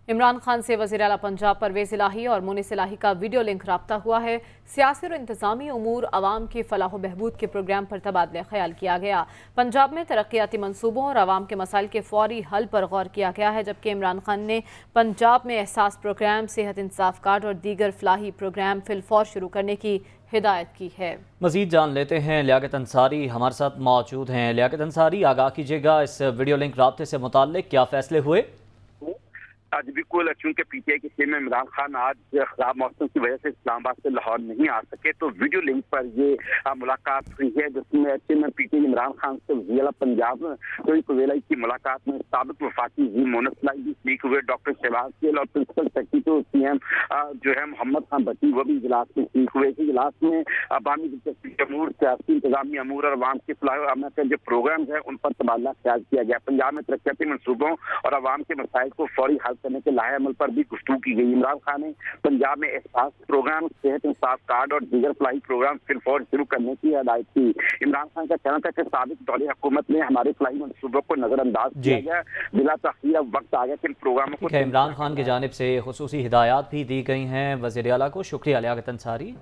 इमरान खान से वज़ीर आला पंजाब परवेज़ इलाही और मुनिस इलाही का वीडियो लिंक राब्ता हुआ है। सियासी और इंतज़ामी उमूर अवाम की फलाह बहबूद के प्रोग्राम पर तबादला ख्याल किया गया। पंजाब में तरक्याती मनसूबों और अवाम के मसाइल के फौरी हल पर गौर किया गया है, जबकि इमरान खान ने पंजाब में एहसास प्रोग्राम, सेहत इंसाफ कार्ड और दीगर फलाही प्रोग्राम फिलफौर शुरू करने की हिदायत की है। मज़ीद जान लेते हैं, लियाकत अंसारी हमारे साथ मौजूद हैं। लियाकत अंसारी, आगाह कीजिएगा, इस वीडियो लिंक राब्ते से मुताल्लिक क्या फैसले हुए? आज बिल्कुल, चूंकि पीटीआई के चेयरमैन इमरान खान आज खराब मौसम की वजह से इस्लामाबाद से लाहौर नहीं आ सके, तो वीडियो लिंक पर ये मुलाकात हुई है, जिसमें चेयरमैन पीटीआई इमरान खान से वज़ीर आला पंजाब कुवेला की मुलाकात में साबिक वफाकी वज़ीर मोहम्मद इस्लाही भी शरीक हुए। डॉक्टर शहबाज गिल और प्रिंसिपल सेक्रेटरी सीएम जो है मोहम्मद खान भट्टी, वो भी इजलास में शरीक हुए। इस इजलास में अवामी दिलचस्पी के अमूर, सियासी इंतजामी अमूर और अवाम के फलाह अमल के जो प्रोग्राम है उन पर तबादला ख्याल किया गया। पंजाब में तरक्याती मनसूबों और अवाम के मसाइल को फौरी हल करने के लाहे अमल पर भी गुफ्तगू की गई। इमरान खान ने पंजाब में एहसास प्रोग्राम, सेहत इंसाफ कार्ड और दीगर फलाही प्रोग्राम फिलफौर शुरू करने की हिदायत की। इमरान खान का कहना था कि साबिक दौरे हुकूमत में हमारे फलाही मनसूबों को नजरअंदाज किया गया, बिला तखीर अब वक्त आ गया कि इन प्रोग्रामों को। इमरान खान की जानिब से खुसूसी हिदायत भी दी गई हैं वज़ीर आला को। शुक्रिया लियाकत अंसारी।